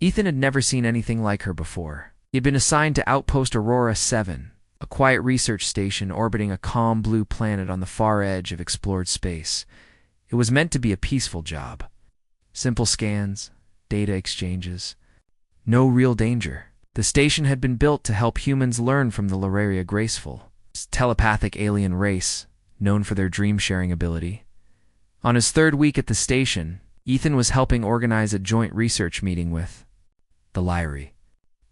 Ethan had never seen anything like her before. He had been assigned to Outpost Aurora 7, a quiet research station orbiting a calm blue planet on the far edge of explored space. It was meant to be a peaceful job. Simple scans, data exchanges. No real danger. The station had been built to help humans learn from the Lararia Graceful, telepathic alien race, known for their dream-sharing ability. On his third week at the station, Ethan was helping organize a joint research meeting with the Lyri.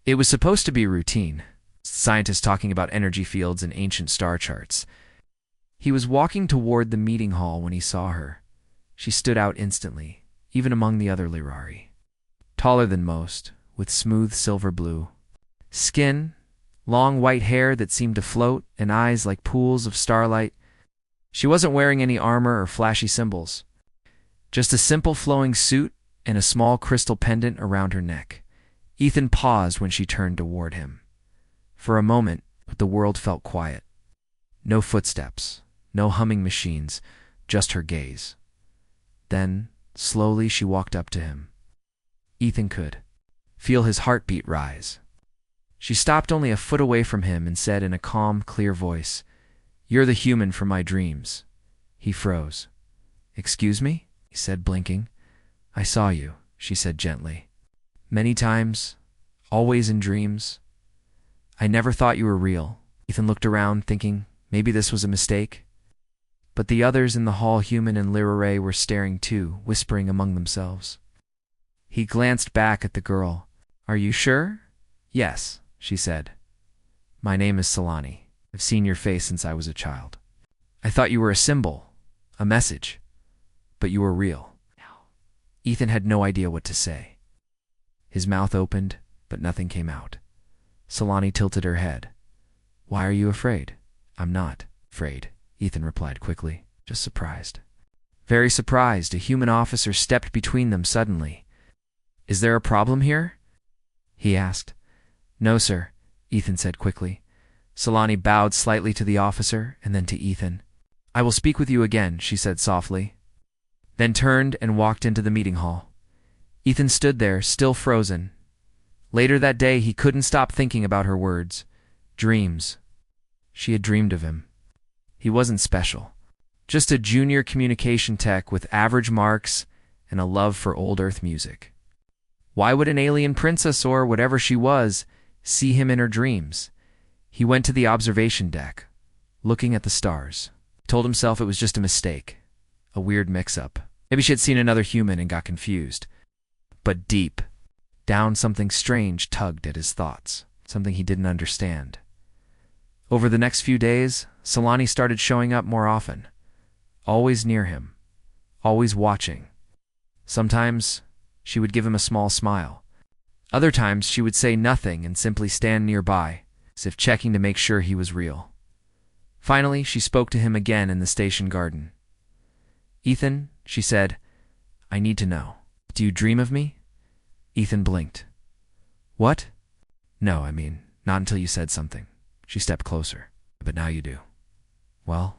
It was supposed to be routine, scientists talking about energy fields and ancient star charts. He was walking toward the meeting hall when he saw her. She stood out instantly, even among the other Lirari. Taller than most, with smooth silver blue skin, long white hair that seemed to float, and eyes like pools of starlight. She wasn't wearing any armor or flashy symbols, just a simple flowing suit and a small crystal pendant around her neck. Ethan paused when she turned toward him. For a moment, the world felt quiet. No footsteps, no humming machines, just her gaze. Then, slowly, she walked up to him. Ethan could feel his heartbeat rise. She stopped only a foot away from him and said in a calm, clear voice, "You're the human from my dreams." He froze. "Excuse me?" he said, blinking. "I saw you," she said gently. "Many times, always in dreams. I never thought you were real." Ethan looked around, thinking maybe this was a mistake. But the others in the hall, human and Lirare, were staring too, whispering among themselves. He glanced back at the girl. "Are you sure?" "Yes," she said. "My name is Solani. I've seen your face since I was a child. I thought you were a symbol, a message, but you were real." Ethan had no idea what to say. His mouth opened, but nothing came out. Solani tilted her head. "Why are you afraid?" "I'm not afraid," Ethan replied quickly, "just surprised." Very surprised, a human officer stepped between them suddenly. "Is there a problem here?" he asked. "No, sir," Ethan said quickly. Solani bowed slightly to the officer and then to Ethan. "I will speak with you again," she said softly, then turned and walked into the meeting hall. Ethan stood there, still frozen. Later that day, he couldn't stop thinking about her words. Dreams. She had dreamed of him. He wasn't special. Just a junior communication tech with average marks and a love for old Earth music. Why would an alien princess, or whatever she was, see him in her dreams? He went to the observation deck, looking at the stars. Told himself it was just a mistake, a weird mix-up. Maybe she had seen another human and got confused. But deep down, something strange tugged at his thoughts, something he didn't understand. Over the next few days, Solani started showing up more often, always near him, always watching. Sometimes she would give him a small smile. Other times she would say nothing and simply stand nearby, as if checking to make sure he was real. Finally, she spoke to him again in the station garden. "Ethan," she said, "I need to know. Do you dream of me?" Ethan blinked. "What?" "No, not until you said something." She stepped closer. "But now you do." "Well?"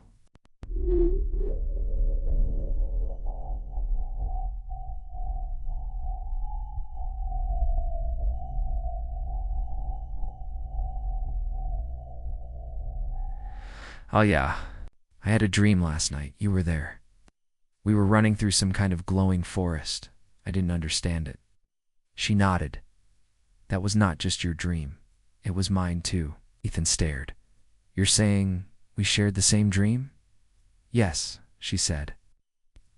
"Oh yeah, I had a dream last night. You were there. We were running through some kind of glowing forest. I didn't understand it." She nodded. "That was not just your dream. It was mine too." Ethan stared. "You're saying we shared the same dream?" "Yes," she said.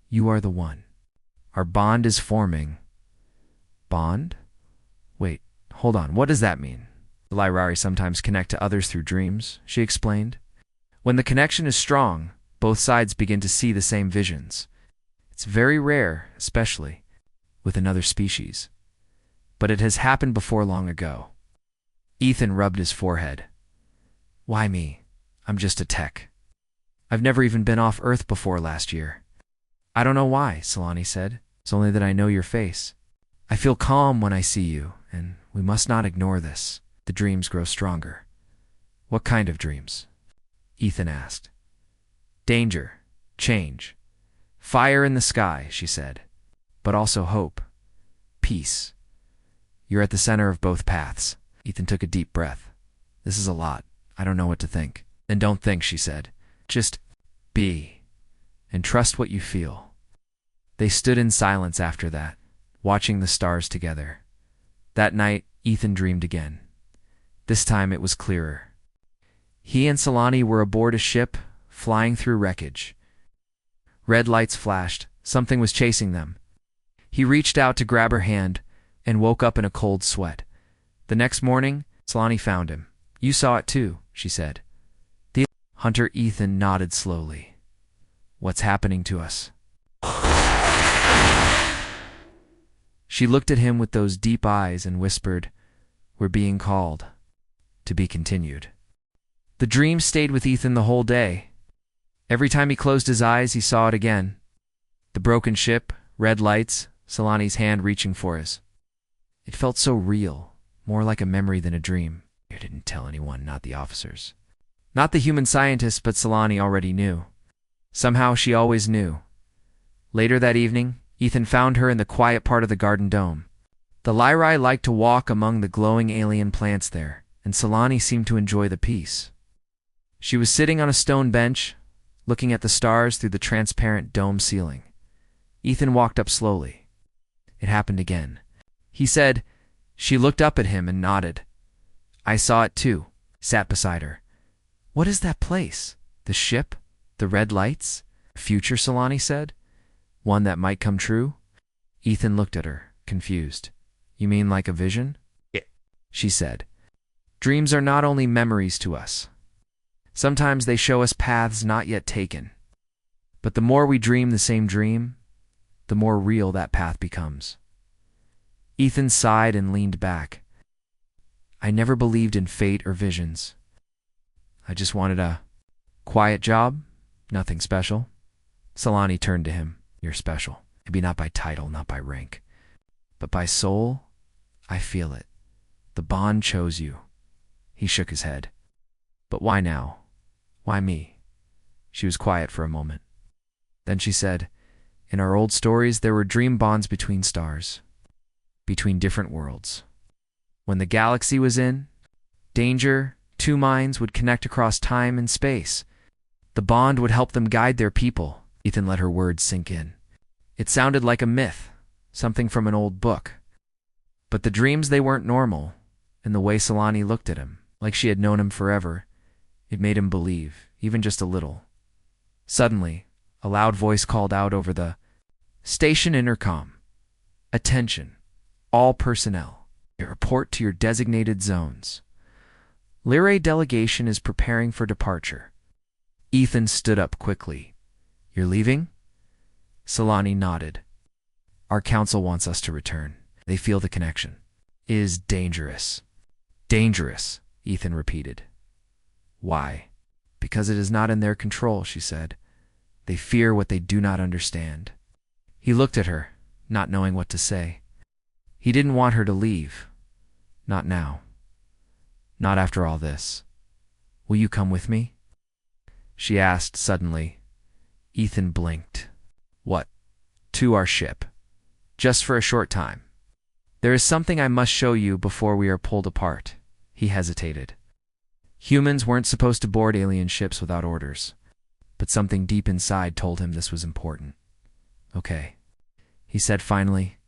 "You are the one. Our bond is forming." "Bond? Wait, hold on. What does that mean?" "The Lirari sometimes connect to others through dreams," she explained. "When the connection is strong, both sides begin to see the same visions. It's very rare, especially with another species. But it has happened before long ago." Ethan rubbed his forehead. "Why me? I'm just a tech. I've never even been off Earth before last year." "I don't know why," Solani said. "It's only that I know your face. I feel calm when I see you, and we must not ignore this. The dreams grow stronger." "What kind of dreams?" Ethan asked. "Danger, change, fire in the sky," she said. "But also hope, peace. You're at the center of both paths. Ethan took a deep breath. This is a lot. I don't know what to think. Then don't think, she said. Just be. And trust what you feel. They stood in silence after that, watching the stars together. That night, Ethan dreamed again. This time it was clearer. He and Scifi were aboard a ship, flying through wreckage. Red lights flashed. Something was chasing them. He reached out to grab her hand and woke up in a cold sweat. The next morning, Scifi found him. You saw it too, she said. The hunter Ethan nodded slowly. What's happening to us? She looked at him with those deep eyes and whispered, We're being called. To be continued. The dream stayed with Ethan the whole day. Every time he closed his eyes, he saw it again. The broken ship, red lights, Scifi's hand reaching for his. It felt so real, more like a memory than a dream. You didn't tell anyone, not the officers. Not the human scientists, but Scifi already knew. Somehow she always knew. Later that evening, Ethan found her in the quiet part of the garden dome. The Lyri liked to walk among the glowing alien plants there, and Scifi seemed to enjoy the peace. She was sitting on a stone bench, looking at the stars through the transparent dome ceiling. Ethan walked up slowly. It happened again. He said. She looked up at him and nodded. I saw it too, sat beside her. What is that place? The ship? The red lights? Future, Scifi said. One that might come true? Ethan looked at her, confused. You mean like a vision? Yeah, she said. Dreams are not only memories to us. Sometimes they show us paths not yet taken. But the more we dream the same dream, the more real that path becomes. Ethan sighed and leaned back. I never believed in fate or visions. I just wanted a quiet job, nothing special. Scifi turned to him. You're special. Maybe not by title, not by rank. But by soul, I feel it. The bond chose you. He shook his head. But why now? Why me? She was quiet for a moment. Then she said, In our old stories, there were dream bonds between stars, between different worlds. When the galaxy was in danger, two minds would connect across time and space. The bond would help them guide their people. Ethan let her words sink in. It sounded like a myth, something from an old book. But the dreams, they weren't normal, and the way Scifi looked at him, like she had known him forever, it made him believe, even just a little. Suddenly, a loud voice called out over the station intercom. Attention, all personnel. Report to your designated zones. Lyri delegation is preparing for departure. Ethan stood up quickly. You're leaving? Scifi nodded. Our council wants us to return. They feel the connection. Is dangerous. Dangerous, Ethan repeated. Why? Because it is not in their control, she said. They fear what they do not understand. He looked at her, not knowing what to say. He didn't want her to leave. Not now. Not after all this. Will you come with me? She asked suddenly. Ethan blinked. What? To our ship. Just for a short time. There is something I must show you before we are pulled apart. He hesitated. Humans weren't supposed to board alien ships without orders, but something deep inside told him this was important. Okay, he said finally.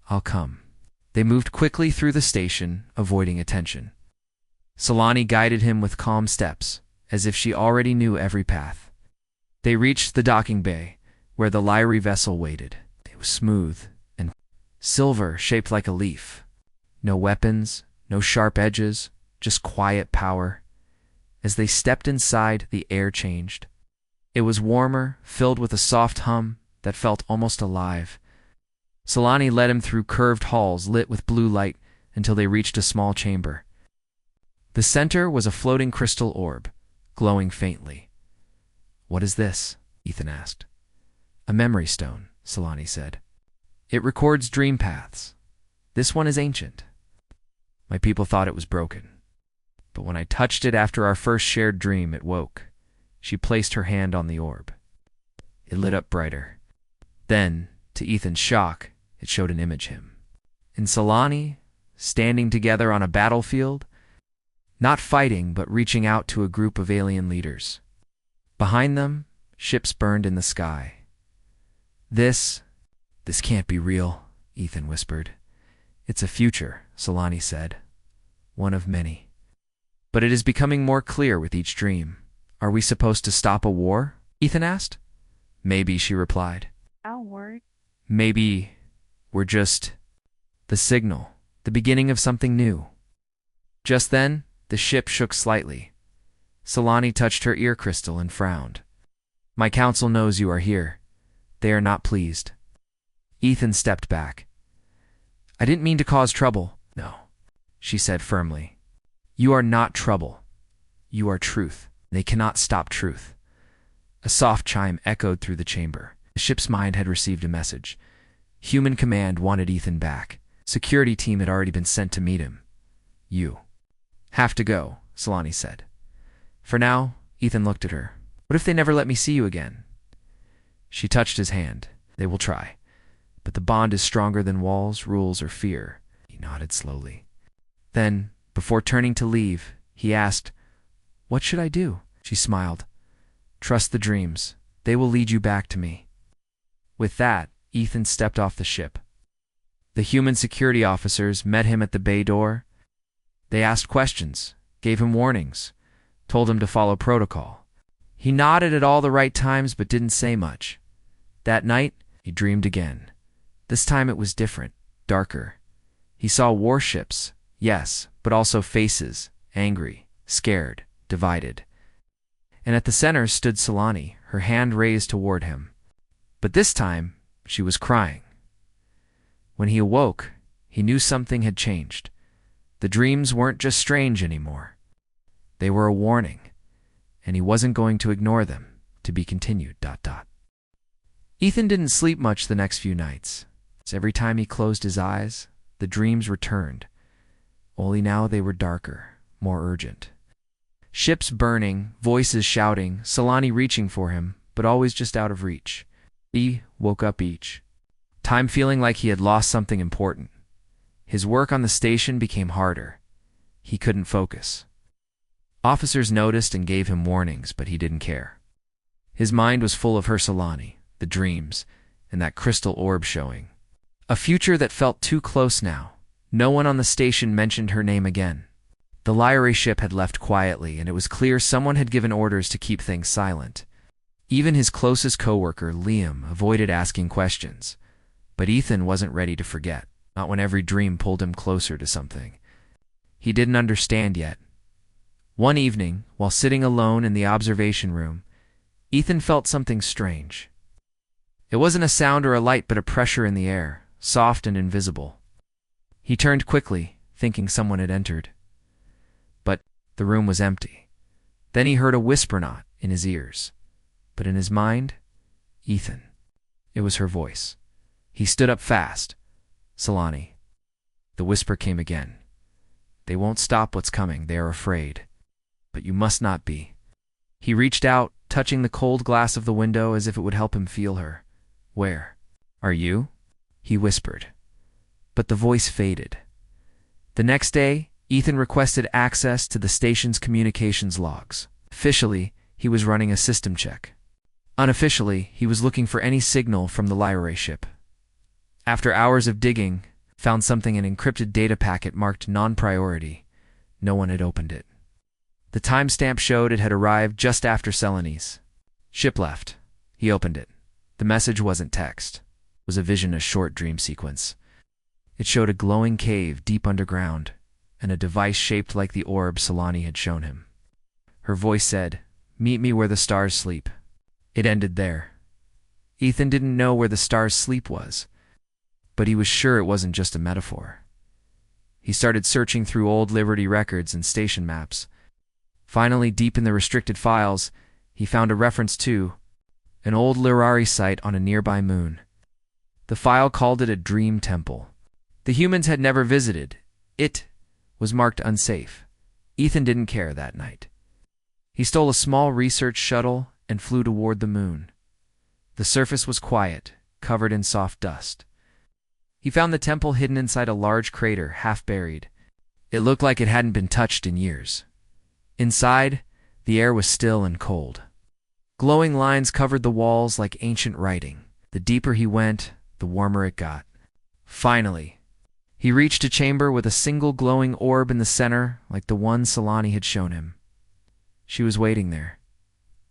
I'll come. They moved quickly through the station, avoiding attention. Scifi guided him with calm steps, as if she already knew every path. They reached the docking bay, where the Lyri vessel waited. It was smooth and silver, shaped like a leaf. No weapons, no sharp edges, just quiet power. As they stepped inside, the air changed. It was warmer, filled with a soft hum that felt almost alive. Scifi led him through curved halls lit with blue light until they reached a small chamber. The center was a floating crystal orb, glowing faintly. What is this? Ethan asked. A memory stone, Scifi said. It records dream paths. This one is ancient. My people thought it was broken. But when I touched it after our first shared dream, it woke. She placed her hand on the orb. It lit up brighter. Then, to Ethan's shock, it showed an image of him. And Scifi standing together on a battlefield, not fighting but reaching out to a group of alien leaders. Behind them, ships burned in the sky. This can't be real, Ethan whispered. It's a future, Solani said. One of many. But it is becoming more clear with each dream. Are we supposed to stop a war? Ethan asked. Maybe, she replied. That'll work. Maybe we're just the signal, the beginning of something new. Just then, the ship shook slightly. Solani touched her ear crystal and frowned. My council knows you are here. They are not pleased. Ethan stepped back. I didn't mean to cause trouble. No, she said firmly. You are not trouble. You are truth. They cannot stop truth. A soft chime echoed through the chamber. The ship's mind had received a message. Human command wanted Ethan back. Security team had already been sent to meet him. You have to go, Solani said. For now, Ethan looked at her. What if they never let me see you again? She touched his hand. They will try. But the bond is stronger than walls, rules, or fear. He nodded slowly. Then, before turning to leave, he asked, What should I do? She smiled. Trust the dreams. They will lead you back to me. With that, Ethan stepped off the ship. The human security officers met him at the bay door. They asked questions, gave him warnings, told him to follow protocol. He nodded at all the right times but didn't say much. That night, he dreamed again. This time it was different, darker. He saw warships, yes, but also faces, angry, scared, divided. And at the center stood Solani, her hand raised toward him. But this time, she was crying. When he awoke, he knew something had changed. The dreams weren't just strange anymore. They were a warning, and he wasn't going to ignore them. To be continued. Ethan didn't sleep much the next few nights. Every time he closed his eyes, the dreams returned. Only now they were darker, more urgent. Ships burning, voices shouting, Solani reaching for him, but always just out of reach. He woke up each time feeling like he had lost something important. His work on the station became harder. He couldn't focus. Officers noticed and gave him warnings, but he didn't care. His mind was full of her Solani, the dreams, and that crystal orb showing. A future that felt too close now. No one on the station mentioned her name again. The Lyra ship had left quietly, and it was clear someone had given orders to keep things silent. Even his closest coworker, Liam, avoided asking questions. But Ethan wasn't ready to forget, not when every dream pulled him closer to something. He didn't understand yet. One evening, while sitting alone in the observation room, Ethan felt something strange. It wasn't a sound or a light, but a pressure in the air, soft and invisible. He turned quickly, thinking someone had entered. But the room was empty. Then he heard a whisper not in his ears, but in his mind, Ethan. It was her voice. He stood up fast. Solani. The whisper came again. They won't stop what's coming. They are afraid. But you must not be. He reached out, touching the cold glass of the window as if it would help him feel her. Where are you? He whispered. But the voice faded. The next day, Ethan requested access to the station's communications logs. Officially, he was running a system check. Unofficially, he was looking for any signal from the Lyra ship. After hours of digging, found something in an encrypted data packet marked non-priority. No one had opened it. The timestamp showed it had arrived just after Selene's ship left. He opened it. The message wasn't text. It was a vision, a short dream sequence. It showed a glowing cave deep underground, and a device shaped like the orb Solani had shown him. Her voice said, "Meet me where the stars sleep." It ended there. Ethan didn't know where the stars' sleep was, but he was sure it wasn't just a metaphor. He started searching through old Liberty records and station maps. Finally, deep in the restricted files, he found a reference to an old Lirari site on a nearby moon. The file called it a dream temple. The humans had never visited. It was marked unsafe. Ethan didn't care that night. He stole a small research shuttle and flew toward the moon. The surface was quiet, covered in soft dust. He found the temple hidden inside a large crater, half buried. It looked like it hadn't been touched in years. Inside, the air was still and cold. Glowing lines covered the walls like ancient writing. The deeper he went, the warmer it got. Finally, he reached a chamber with a single glowing orb in the center, like the one Scifi had shown him. She was waiting there.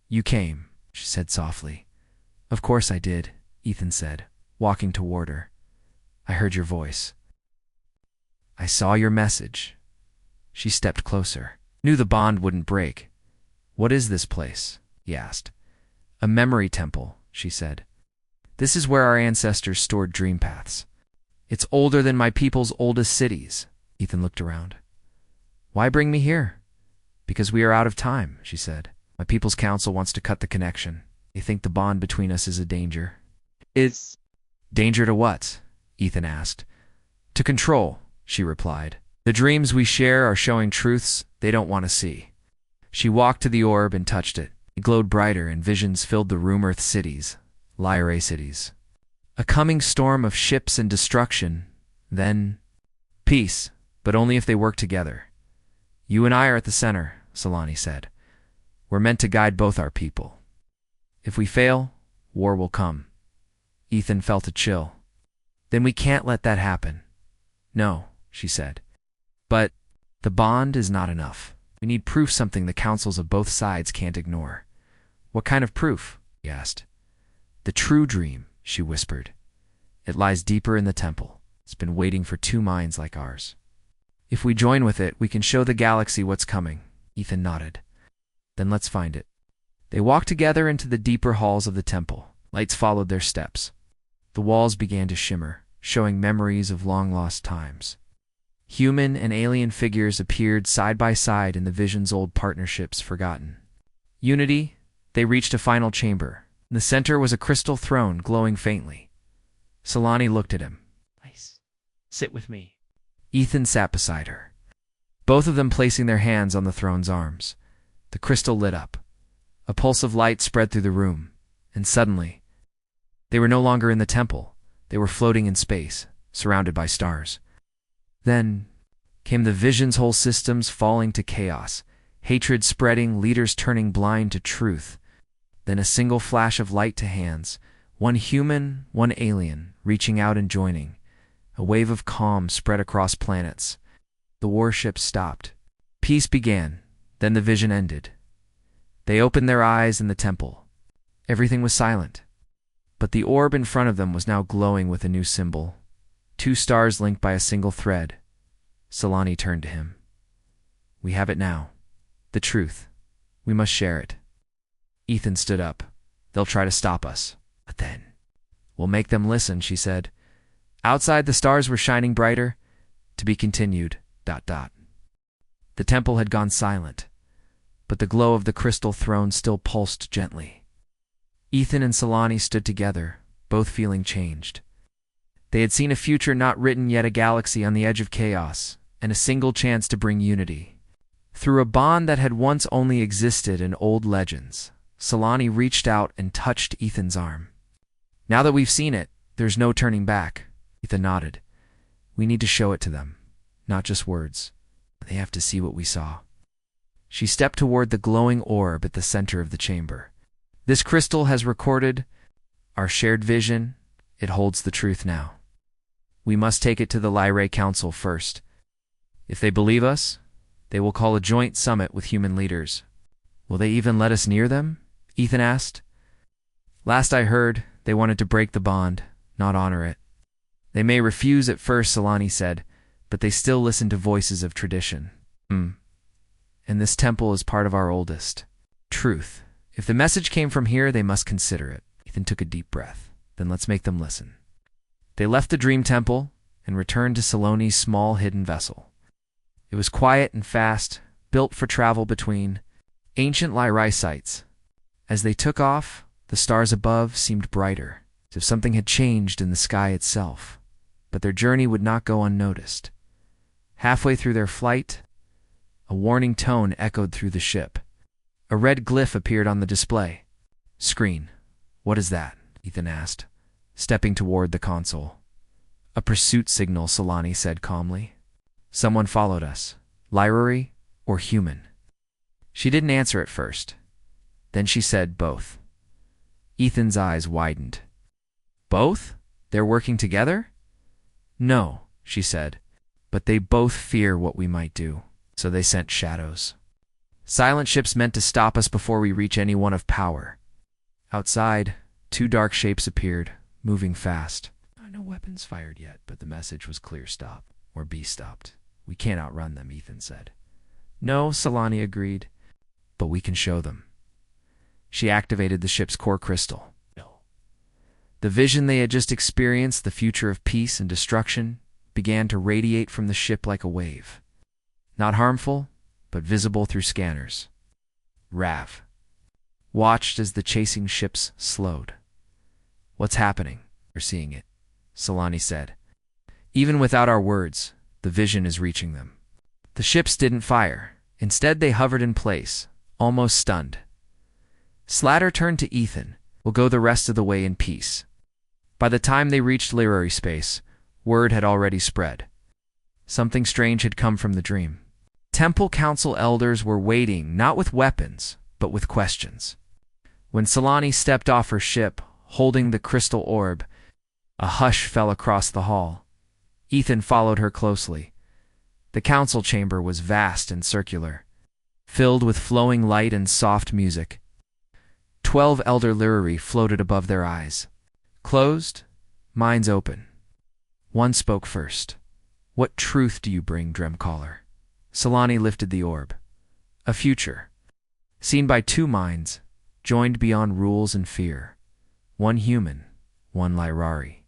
"You came," she said softly. "Of course I did," Ethan said, walking toward her. "I heard your voice. I saw your message." She stepped closer. Knew the bond wouldn't break. "What is this place?" he asked. "A memory temple," she said. "This is where our ancestors stored dream paths. It's older than my people's oldest cities." Ethan looked around. "Why bring me here?" "Because we are out of time," she said. "My people's council wants to cut the connection. They think the bond between us is a danger." It's "Danger to what?" Ethan asked. "To control," she replied. "The dreams we share are showing truths they don't want to see." She walked to the orb and touched it. It glowed brighter, and visions filled the Room Earth cities, Lyra cities. A coming storm of ships and destruction, then peace, but only if they work together. "You and I are at the center," Scifi said. "We're meant to guide both our people. If we fail, war will come." Ethan felt a chill. "Then we can't let that happen." "No," she said. "But the bond is not enough. We need proof, something the councils of both sides can't ignore." "What kind of proof?" he asked. "The true dream," she whispered. "It lies deeper in the temple. It's been waiting for two minds like ours. If we join with it, we can show the galaxy what's coming." Ethan nodded. "Then let's find it." They walked together into the deeper halls of the temple. Lights followed their steps. The walls began to shimmer, showing memories of long-lost times. Human and alien figures appeared side by side in the vision's old partnerships forgotten. Unity, they reached a final chamber. In the center was a crystal throne glowing faintly. Scifi looked at him. nice. Sit with me. Ethan sat beside her, both of them placing their hands on the throne's arms. The crystal lit up. A pulse of light spread through the room, and suddenly, they were no longer in the temple. They were floating in space, surrounded by stars. Then came the vision's whole systems falling to chaos, hatred spreading, leaders turning blind to truth. Then a single flash of light to hands, one human, one alien, reaching out and joining. A wave of calm spread across planets. The warships stopped. Peace began, then the vision ended. They opened their eyes in the temple. Everything was silent. But the orb in front of them was now glowing with a new symbol. Two stars linked by a single thread. Scifi turned to him. "We have it now. The truth. We must share it." Ethan stood up. "They'll try to stop us. But then we'll make them listen," she said. Outside, the stars were shining brighter. To be continued. ... The temple had gone silent, but the glow of the crystal throne still pulsed gently. Ethan and Scifi stood together, both feeling changed. They had seen a future not written yet, a galaxy on the edge of chaos, and a single chance to bring unity. Through a bond that had once only existed in old legends, Scifi reached out and touched Ethan's arm. "Now that we've seen it, there's no turning back." Ethan nodded. "We need to show it to them, not just words. They have to see what we saw." She stepped toward the glowing orb at the center of the chamber. "This crystal has recorded our shared vision. It holds the truth now. We must take it to the Lyra Council first. If they believe us, they will call a joint summit with human leaders." "Will they even let us near them?" Ethan asked. "Last I heard, they wanted to break the bond, not honor it." "They may refuse at first," Scifi said, "but they still listen to voices of tradition." And this temple is part of our oldest truth. If the message came from here, they must consider it." Ethan took a deep breath. "Then let's make them listen." They left the dream temple and returned to Scifi's small hidden vessel. It was quiet and fast, built for travel between ancient Lyra sites. As they took off, the stars above seemed brighter, as if something had changed in the sky itself. But their journey would not go unnoticed. Halfway through their flight, a warning tone echoed through the ship. A red glyph appeared on the display screen. "What is that?" Ethan asked, stepping toward the console. A pursuit signal, Solani said calmly. Someone followed us. Lyrari or human? She didn't answer at first. Then she said both. Ethan's eyes widened. Both? They're working together? No, she said, but they both fear what we might do, so they sent shadows. Silent ships meant to stop us before we reach anyone of power. Outside, two dark shapes appeared, moving fast. No weapons fired yet, but the message was clear: stop, or be stopped. We can't outrun them, Ethan said. No, Solani agreed, but we can show them. She activated the ship's core crystal. The vision they had just experienced, the future of peace and destruction, began to radiate from the ship like a wave. Not harmful, but visible through scanners. Rav watched as the chasing ships slowed. What's happening? We're seeing it, Solani said. Even without our words, the vision is reaching them. The ships didn't fire. Instead, they hovered in place, almost stunned. Slatter turned to Ethan. We'll go the rest of the way in peace. By the time they reached Lyrari space, word had already spread. Something strange had come from the dream. Temple Council elders were waiting, not with weapons, but with questions. When Solani stepped off her ship, holding the crystal orb, a hush fell across the hall. Ethan followed her closely. The council chamber was vast and circular, filled with flowing light and soft music. 12 elder Lyrari floated above their eyes. Closed, minds open. One spoke first. What truth do you bring, Dremcaller? Solani lifted the orb. A future, seen by two minds, joined beyond rules and fear. One human, one Lyrari.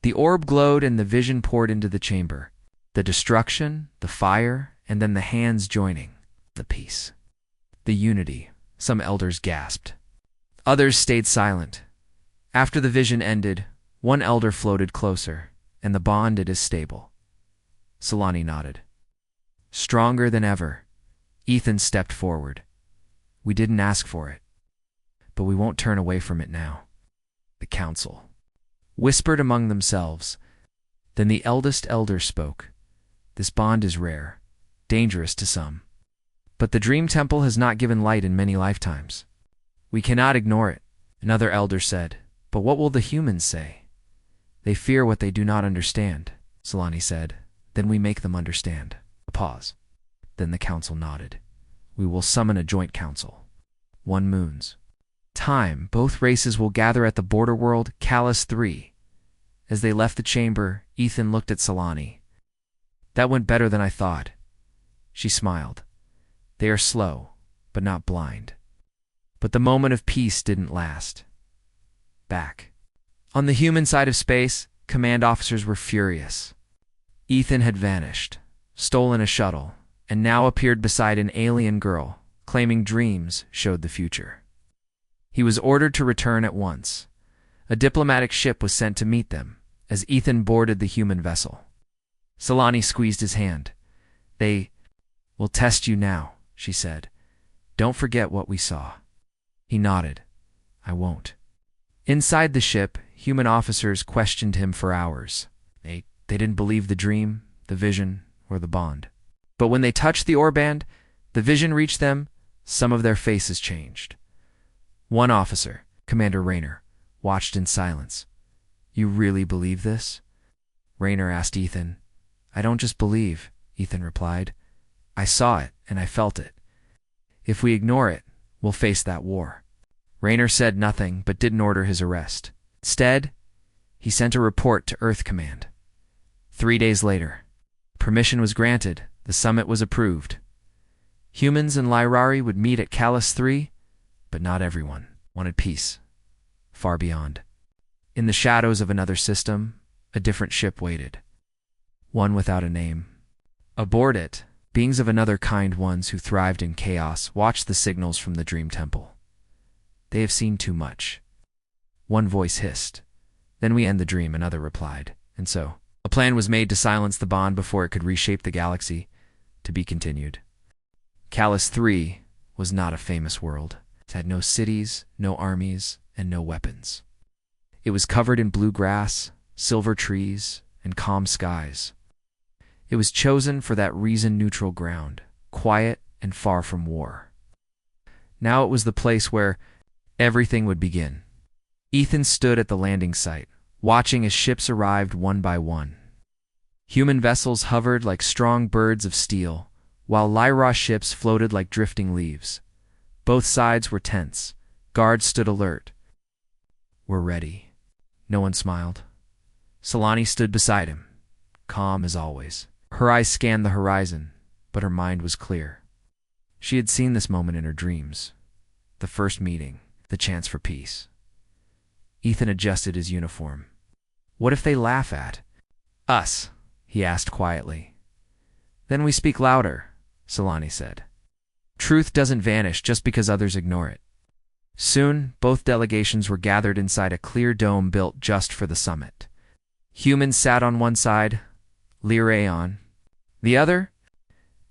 The orb glowed and the vision poured into the chamber. The destruction, the fire, and then the hands joining. The peace. The unity. Some elders gasped. Others stayed silent. After the vision ended, one elder floated closer, and the bond is stable. Solani nodded. Stronger than ever. Ethan stepped forward. We didn't ask for it, but we won't turn away from it now. The council whispered among themselves. Then the eldest elder spoke. This bond is rare, dangerous to some. But the Dream Temple has not given light in many lifetimes. We cannot ignore it, another elder said. But what will the humans say? They fear what they do not understand, Solani said. Then we make them understand. A pause. Then the council nodded. We will summon a joint council. 1 moons. Time, both races will gather at the border world, Callus 3. As they left the chamber, Ethan looked at Solani. That went better than I thought. She smiled. They are slow, but not blind. But the moment of peace didn't last. Back. On the human side of space, command officers were furious. Ethan had vanished, stolen a shuttle, and now appeared beside an alien girl, claiming dreams showed the future. He was ordered to return at once. A diplomatic ship was sent to meet them, as Ethan boarded the human vessel. Solani squeezed his hand. They will test you now, she said. Don't forget what we saw. He nodded. I won't. Inside the ship, human officers questioned him for hours. They didn't believe the dream, the vision, or the bond. But when they touched the orband, the vision reached them, some of their faces changed. One officer, Commander Raynor, watched in silence. You really believe this? Raynor asked Ethan. I don't just believe, Ethan replied. I saw it and I felt it. If we ignore it, we'll face that war. Raynor said nothing but didn't order his arrest. Instead, he sent a report to Earth Command. 3 days later, permission was granted, the summit was approved. Humans and Lyrari would meet at Callus 3, but not everyone wanted peace. Far beyond. In the shadows of another system, a different ship waited. One without a name. Aboard it, beings of another kind, ones who thrived in chaos, watched the signals from the Dream Temple. They have seen too much. One voice hissed. Then we end the dream, another replied. And so, a plan was made to silence the bond before it could reshape the galaxy. To be continued. Callus 3 was not a famous world. It had no cities, no armies, and no weapons. It was covered in blue grass, silver trees, and calm skies. It was chosen for that reason-neutral ground, quiet and far from war. Now it was the place where everything would begin. Ethan stood at the landing site, watching as ships arrived one by one. Human vessels hovered like strong birds of steel, while Lyra ships floated like drifting leaves. Both sides were tense. Guards stood alert. "We're ready." No one smiled. Scifi stood beside him, calm as always. Her eyes scanned the horizon, but her mind was clear. She had seen this moment in her dreams. The first meeting, the chance for peace. Ethan adjusted his uniform. "What if they laugh at us?" he asked quietly. "Then we speak louder," Scifi said. "Truth doesn't vanish just because others ignore it." Soon, both delegations were gathered inside a clear dome built just for the summit. Humans sat on one side, Lyrae on the other.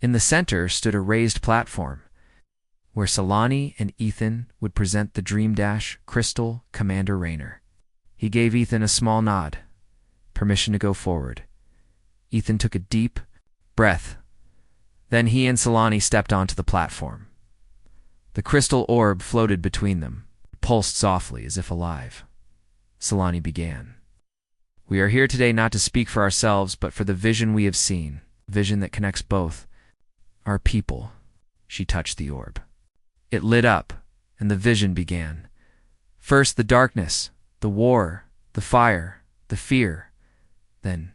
In the center stood a raised platform, where Scifi and Ethan would present the Dream Dash Crystal Commander Raynor. He gave Ethan a small nod, permission to go forward. Ethan took a deep breath. Then he and Scifi stepped onto the platform. The crystal orb floated between them, pulsed softly as if alive. Scifi began. "We are here today not to speak for ourselves, but for the vision we have seen, vision that connects both. Our people." She touched the orb. It lit up, and the vision began. First the darkness, the war, the fire, the fear. Then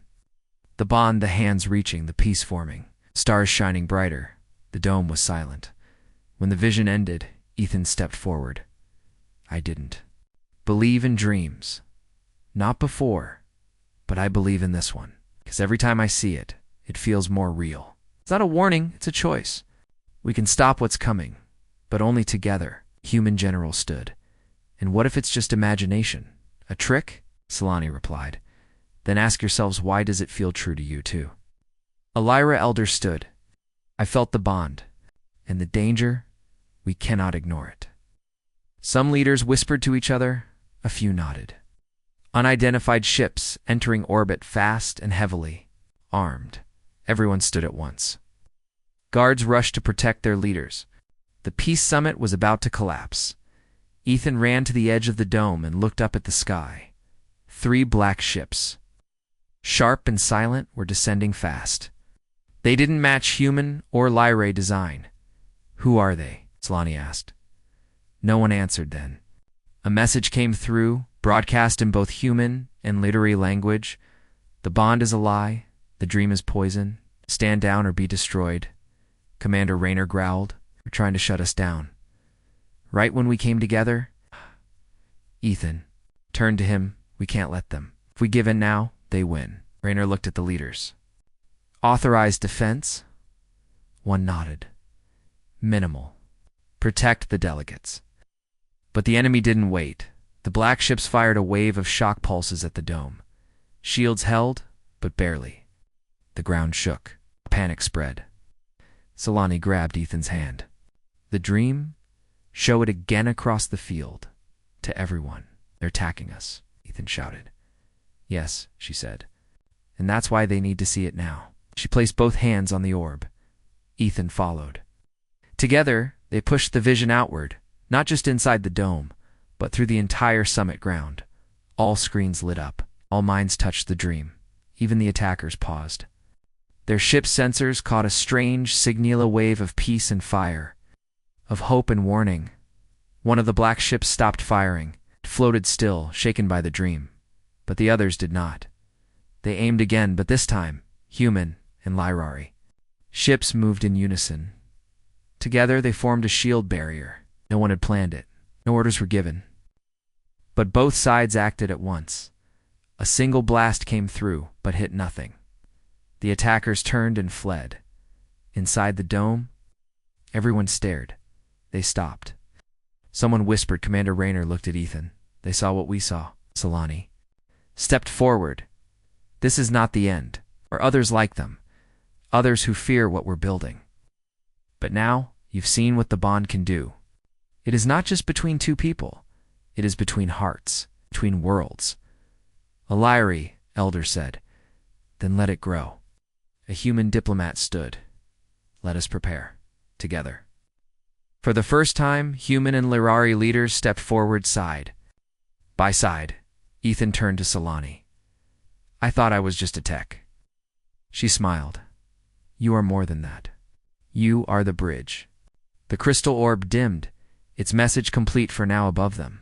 the bond, the hands reaching, the peace forming, stars shining brighter. The dome was silent. When the vision ended, Ethan stepped forward. "I didn't believe in dreams. Not before, but I believe in this one. Because every time I see it, it feels more real. It's not a warning, it's a choice. We can stop what's coming, but only together." Human General stood. "And what if it's just imagination? A trick?" Scifi replied. "Then ask yourselves, why does it feel true to you too?" A Lyra elder stood. "I felt the bond. And the danger, we cannot ignore it." Some leaders whispered to each other, a few nodded. Unidentified ships entering orbit fast and heavily, armed. Everyone stood at once. Guards rushed to protect their leaders. The peace summit was about to collapse. Ethan ran to the edge of the dome and looked up at the sky. 3 black ships, sharp and silent, were descending fast. They didn't match human or Lyrae design. "Who are they?" Scifi asked. No one answered then. A message came through, broadcast in both human and literary language. "The bond is a lie. The dream is poison. Stand down or be destroyed." Commander Raynor growled. "They're trying to shut us down. Right when we came together." Ethan turned to him. "We can't let them. If we give in now, they win." Raynor looked at the leaders. "Authorized defense?" One nodded. "Minimal. Protect the delegates." But the enemy didn't wait. The black ships fired a wave of shock pulses at the dome. Shields held, but barely. The ground shook. Panic spread. Scifi grabbed Ethan's hand. "The dream? Show it again across the field. To everyone. They're attacking us," Ethan shouted. "Yes," she said. "And that's why they need to see it now." She placed both hands on the orb. Ethan followed. Together, they pushed the vision outward, not just inside the dome, but through the entire summit ground. All screens lit up. All minds touched the dream. Even the attackers paused. Their ship's sensors caught a strange signal wave of peace and fire, of hope and warning. One of the black ships stopped firing. It floated still, shaken by the dream. But the others did not. They aimed again, but this time, human and Lyrae. Ships moved in unison. Together they formed a shield barrier. No one had planned it. No orders were given. But both sides acted at once. A single blast came through, but hit nothing. The attackers turned and fled. Inside the dome, everyone stared. They stopped. Someone whispered. Commander Raynor looked at Ethan. "They saw what we saw." Scifi stepped forward. "This is not the end, or others like them. Others who fear what we're building. But now, you've seen what the bond can do. It is not just between two people. It is between hearts, between worlds. A Lyrae Elder said. Then let it grow. A human diplomat stood. Let us prepare. Together. For the first time, human and Lirari leaders stepped forward side by side. Ethan turned to Solani. I thought I was just a tech. She smiled. You are more than that. You are the bridge. The crystal orb dimmed, its message complete for now above them.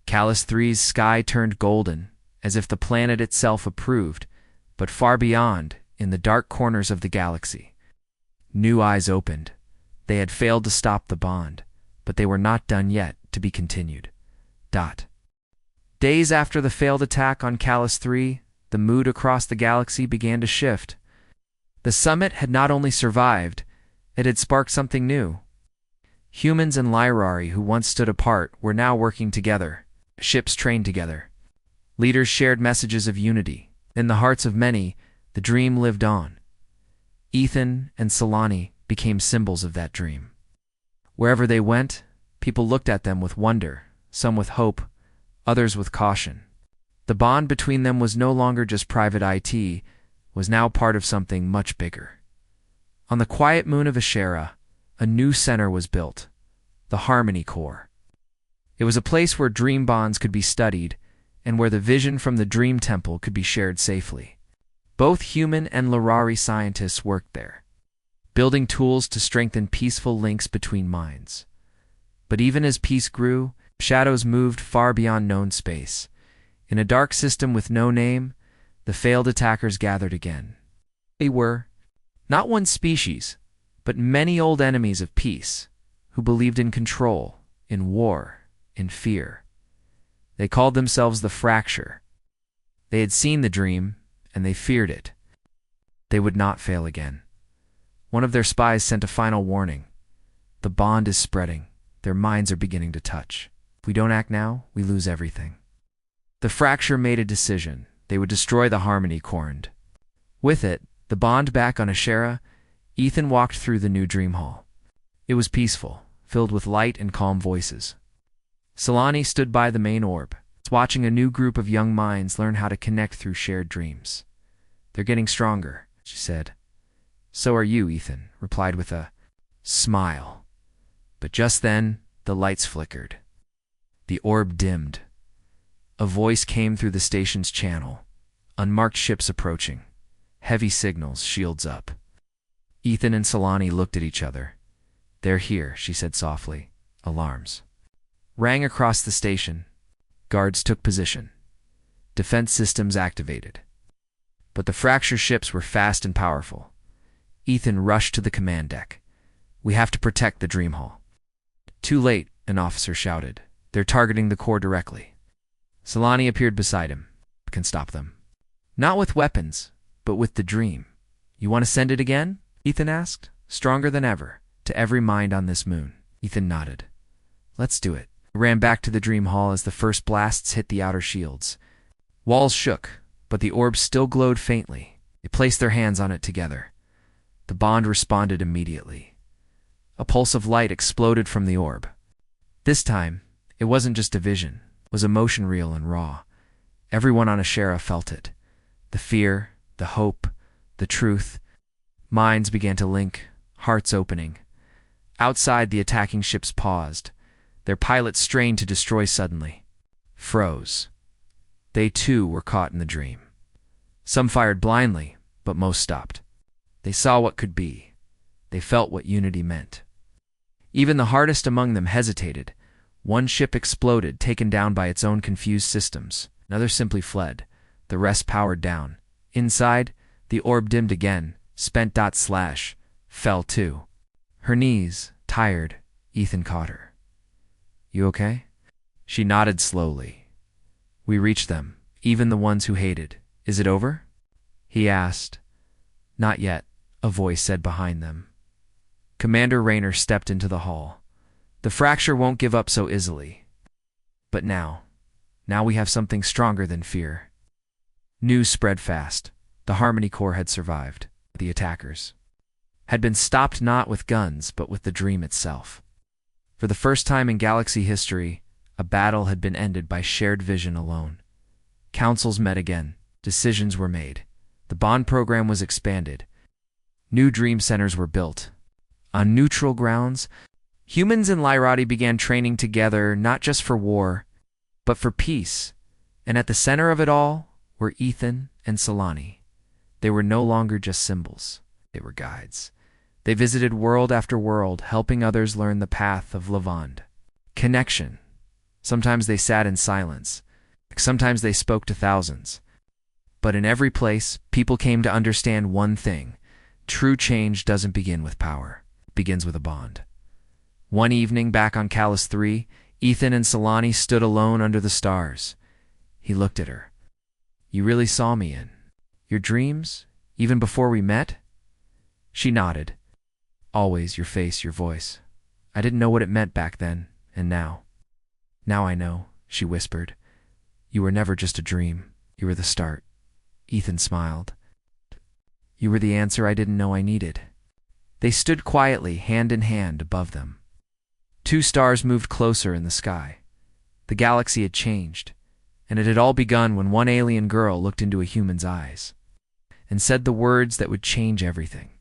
Callus 3's sky turned golden, as if the planet itself approved, but far beyond, in the dark corners of the galaxy. New eyes opened. They had failed to stop the bond, but they were not done yet, to be continued. Days after the failed attack on Callus 3, the mood across the galaxy began to shift. The summit had not only survived, it had sparked something new. Humans and Lirari who once stood apart were now working together, ships trained together. Leaders shared messages of unity. In the hearts of many, the dream lived on. Ethan and Solani became symbols of that dream. Wherever they went, people looked at them with wonder, some with hope, others with caution. The bond between them was no longer just private IT, was now part of something much bigger. On the quiet moon of Ashera, a new center was built, the Harmony Core. It was a place where dream bonds could be studied and where the vision from the Dream Temple could be shared safely. Both human and Lirari scientists worked there, building tools to strengthen peaceful links between minds. But even as peace grew, shadows moved far beyond known space. In a dark system with no name, the failed attackers gathered again. They were not one species, but many old enemies of peace, who believed in control, in war, in fear. They called themselves the Fracture. They had seen the dream, and they feared it. They would not fail again. One of their spies sent a final warning. The bond is spreading. Their minds are beginning to touch. If we don't act now, we lose everything. The Fracture made a decision. They would destroy the Harmony Core. With it, the bond back on Ashera, Ethan walked through the new dream hall. It was peaceful, filled with light and calm voices. Solani stood by the main orb, watching a new group of young minds learn how to connect through shared dreams. They're getting stronger, she said. So are you, Ethan replied with a smile. But just then, the lights flickered. The orb dimmed. A voice came through the station's channel. Unmarked ships approaching. Heavy signals, shields up. Ethan and Solani looked at each other. They're here, she said softly. Alarms rang across the station. Guards took position. Defense systems activated. But the Fracture ships were fast and powerful. Ethan rushed to the command deck. We have to protect the Dream Hall. Too late, an officer shouted. They're targeting the core directly. Solani appeared beside him. Can stop them. Not with weapons, but with the dream. You want to send it again? Ethan asked. Stronger than ever, to every mind on this moon. Ethan nodded. Let's do it. He ran back to the Dream Hall as the first blasts hit the outer shields. Walls shook, but the orb still glowed faintly. They placed their hands on it together. The bond responded immediately. A pulse of light exploded from the orb. This time, it wasn't just a vision. It was emotion real and raw. Everyone on Ashera felt it. The fear, the hope, the truth. Minds began to link, hearts opening. Outside, the attacking ships paused. Their pilots strained to destroy suddenly. Froze. They too were caught in the dream. Some fired blindly, but most stopped. They saw what could be. They felt what unity meant. Even the hardest among them hesitated. One ship exploded, taken down by its own confused systems. Another simply fled. The rest powered down. Inside, the orb dimmed again. Spent / fell too. Her knees, tired, Ethan caught her. You okay? She nodded slowly. We reached them, even the ones who hated. Is it over? He asked. Not yet, a voice said behind them. Commander Rayner stepped into the hall. The Fracture won't give up so easily. But now we have something stronger than fear. News spread fast. The Harmony Core had survived. The attackers had been stopped not with guns, but with the dream itself. For the first time in galaxy history, a battle had been ended by shared vision alone. Councils met again. Decisions were made. The bond program was expanded. New dream centers were built. On neutral grounds, humans and Lyrati began training together not just for war, but for peace. And at the center of it all were Ethan and Solani. They were no longer just symbols. They were guides. They visited world after world, helping others learn the path of Levand. Connection. Sometimes they sat in silence. Sometimes they spoke to thousands. But in every place, people came to understand one thing. True change doesn't begin with power. It begins with a bond. One evening back on Callus 3, Ethan and Solani stood alone under the stars. He looked at her. "You really saw me in your dreams, even before we met?" She nodded. "Always your face, your voice. I didn't know what it meant back then, and now. Now I know," she whispered. "You were never just a dream. You were the start." Ethan smiled. "You were the answer I didn't know I needed." They stood quietly, hand in hand, above them. Two stars moved closer in the sky. The galaxy had changed, and it had all begun when one alien girl looked into a human's eyes and said the words that would change everything.